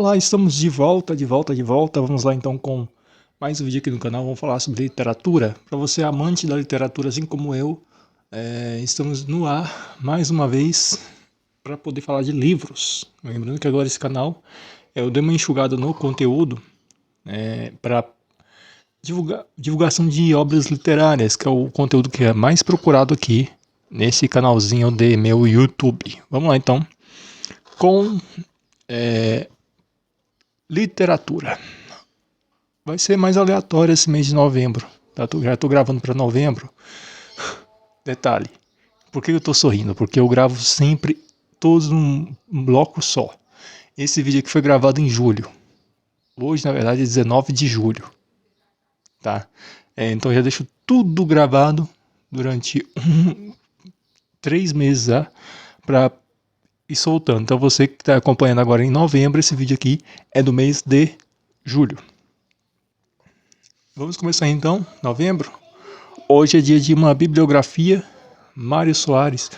Olá, estamos de volta, de volta, de volta. Vamos lá então com mais um vídeo aqui no canal. Vamos falar sobre literatura. Para você amante da literatura, assim como eu, estamos no ar mais uma vez para poder falar de livros. Lembrando que agora esse canal eu dei uma enxugada no conteúdo para divulgação de obras literárias, que é o conteúdo que é mais procurado aqui nesse canalzinho de meu YouTube. Vamos lá então com literatura. Vai ser mais aleatório esse mês de novembro. Tá? Já estou gravando para novembro. Detalhe. Por que eu estou sorrindo? Porque eu gravo sempre todos num bloco só. Esse vídeo aqui foi gravado em julho. Hoje, na verdade, é 19 de julho. Tá? Então já deixo tudo gravado durante 3 meses para ir soltando. Então você que está acompanhando agora em novembro, esse vídeo aqui é do mês de julho. Vamos começar então, novembro. Hoje é dia de uma bibliografia, Mário Soares.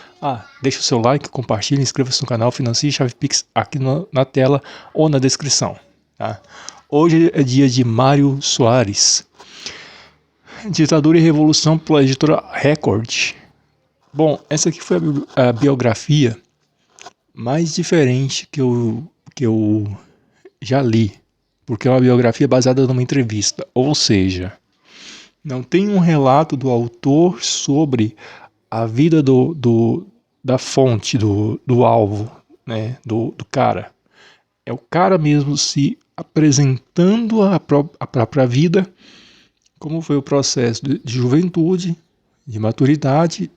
Deixa o seu like, compartilhe, inscreva-se no canal, financie Chave Pix aqui na tela ou na descrição. Tá? Hoje é dia de Mário Soares. Ditadura e Revolução pela editora Record. Bom, essa aqui foi a biografia mais diferente que eu já li. Porque é uma biografia baseada numa entrevista, ou seja, não tem um relato do autor sobre a vida da fonte, do alvo, né, do cara. É o cara mesmo se apresentando a própria vida, como foi o processo de juventude, de maturidade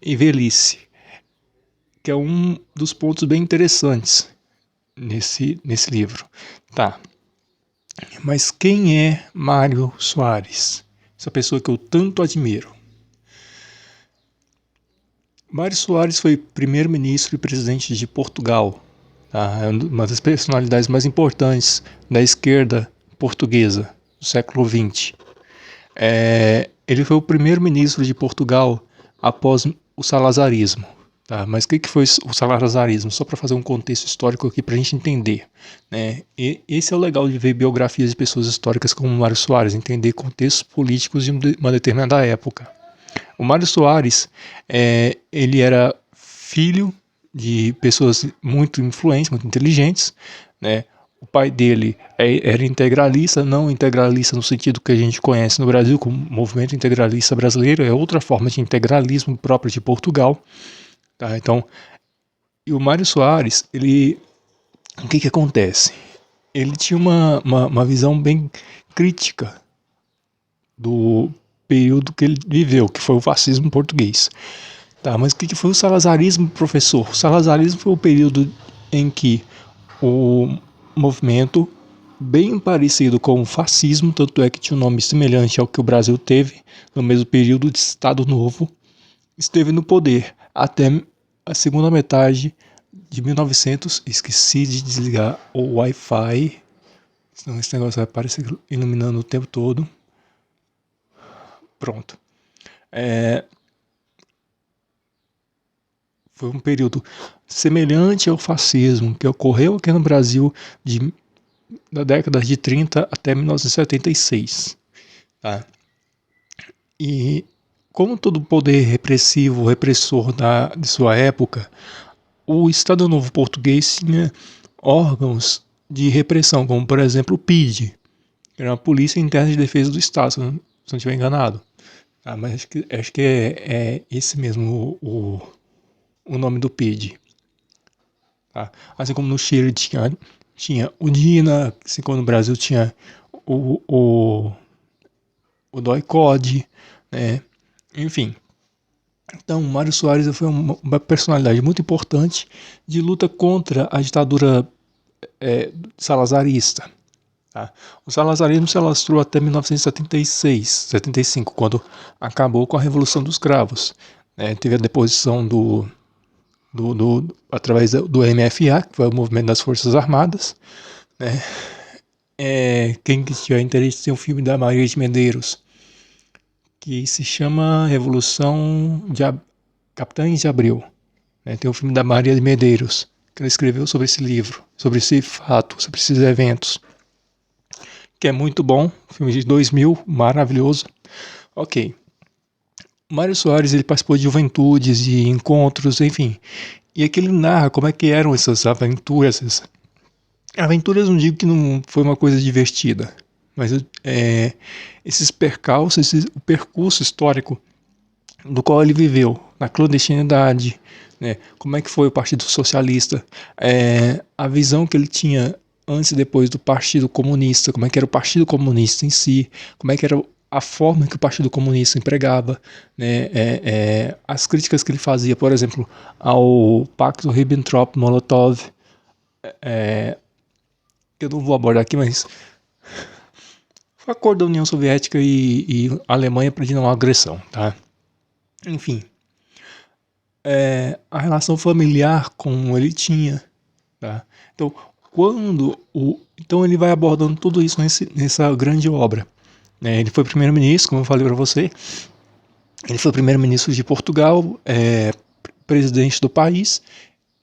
e velhice, que é um dos pontos bem interessantes nesse livro. Tá. Mas quem é Mário Soares? Essa pessoa que eu tanto admiro. Mário Soares foi primeiro-ministro e presidente de Portugal. Tá? É uma das personalidades mais importantes da esquerda portuguesa do século XX. Ele foi o primeiro-ministro de Portugal após o salazarismo. Tá, mas o que foi o salazarismo? Só para fazer um contexto histórico aqui para a gente entender. Né? E esse é o legal de ver biografias de pessoas históricas como Mário Soares, entender contextos políticos de uma determinada época. O Mário Soares, ele era filho de pessoas muito influentes, muito inteligentes. Né? O pai dele era integralista, não integralista no sentido que a gente conhece no Brasil como movimento integralista brasileiro, é outra forma de integralismo próprio de Portugal. Tá, então, e o Mário Soares, o que acontece? Ele tinha uma visão bem crítica do período que ele viveu, que foi o fascismo português. Tá, mas o que foi o salazarismo, professor? O salazarismo foi o período em que o movimento, bem parecido com o fascismo, tanto é que tinha um nome semelhante ao que o Brasil teve no mesmo período de Estado Novo, esteve no poder até a segunda metade de 1900. Esqueci de desligar o Wi-Fi, senão esse negócio vai aparecer iluminando o tempo todo. Pronto. Foi um período semelhante ao fascismo que ocorreu aqui no Brasil da década de 30 até 1976. Tá? E como todo poder repressivo, repressor de sua época, o Estado Novo Português tinha órgãos de repressão, como por exemplo o PIDE, que era a Polícia Interna de Defesa do Estado, se eu não estiver enganado. Mas acho que é esse mesmo o nome do PIDE. Tá? Assim como no Chile tinha o DINA, assim como no Brasil tinha o DOI-CODE, né? Enfim. Então, Mário Soares foi uma personalidade muito importante de luta contra a ditadura salazarista. Tá? O salazarismo se alastrou até 1976, 75, quando acabou com a Revolução dos Cravos. Né? Teve a deposição através do MFA, que foi o Movimento das Forças Armadas. Né? Quem tiver interesse tem um filme da Maria de Medeiros, que se chama Revolução de Capitães de Abril. Né? Tem o filme da Maria de Medeiros, que ela escreveu sobre esse livro, sobre esse fato, sobre esses eventos. Que é muito bom, filme de 2000, maravilhoso. Ok. Mário Soares, ele participou de juventudes, de encontros, enfim. E aqui ele narra como é que eram essas aventuras. Aventuras não digo que não foi uma coisa divertida, mas esses percalços, o percurso histórico do qual ele viveu, na clandestinidade, né? Como é que foi o Partido Socialista, a visão que ele tinha antes e depois do Partido Comunista, como é que era o Partido Comunista em si, como é que era a forma que o Partido Comunista empregava, né? As críticas que ele fazia, por exemplo, ao Pacto Ribbentrop-Molotov, que eu não vou abordar aqui, mas foi o acordo da União Soviética e Alemanha para não agressão, tá? Enfim, a relação familiar como ele tinha, tá? Então, então ele vai abordando tudo isso nessa grande obra. Ele foi primeiro-ministro, como eu falei para você. Ele foi primeiro-ministro de Portugal, presidente do país,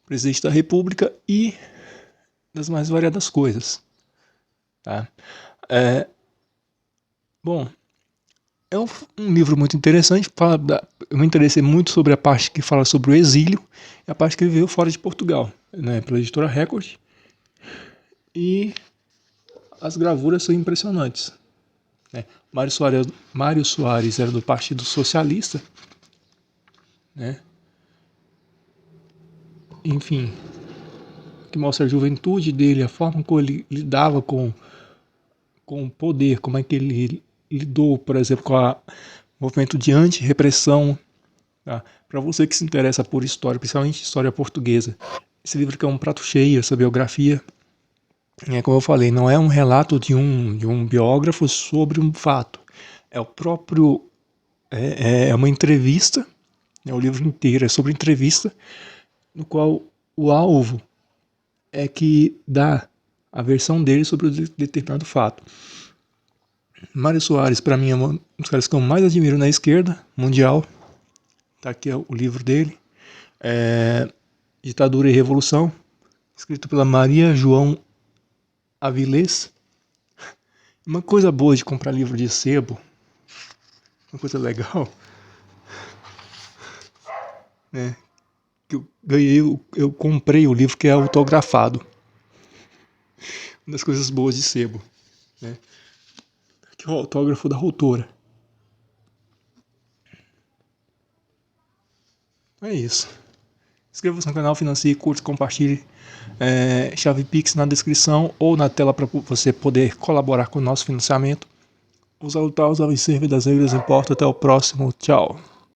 presidente da República e das mais variadas coisas. Tá? Bom, é um livro muito interessante. Eu me interessei muito sobre a parte que fala sobre o exílio e a parte que ele veio fora de Portugal, né, pela editora Record. E as gravuras são impressionantes. Né? Mário Soares era do Partido Socialista. Né? Enfim, que mostra a juventude dele, a forma como ele lidava com o poder, como é que ele lidou, por exemplo, com o movimento de anti-repressão. Tá? Para você que se interessa por história, principalmente história portuguesa, esse livro que é um prato cheio, essa biografia, como eu falei, não é um relato de um biógrafo sobre um fato. É o próprio... É uma entrevista, o livro inteiro é sobre entrevista, no qual o alvo é que dá a versão dele sobre um determinado fato. Mário Soares, para mim, é um dos caras que eu mais admiro na esquerda mundial. Tá aqui o livro dele. Ditadura e Revolução, escrito pela Maria João Avilés. Uma coisa boa de comprar livro de sebo, uma coisa legal, né? Que eu comprei o livro que é autografado. Uma das coisas boas de sebo, né? Aqui é o autógrafo da autora. É isso. Inscreva-se no canal, financie, curte, compartilhe. Chave Pix na descrição ou na tela para você poder colaborar com o nosso financiamento. Usar o tal, usar o serve das regras importa. Até o próximo. Tchau.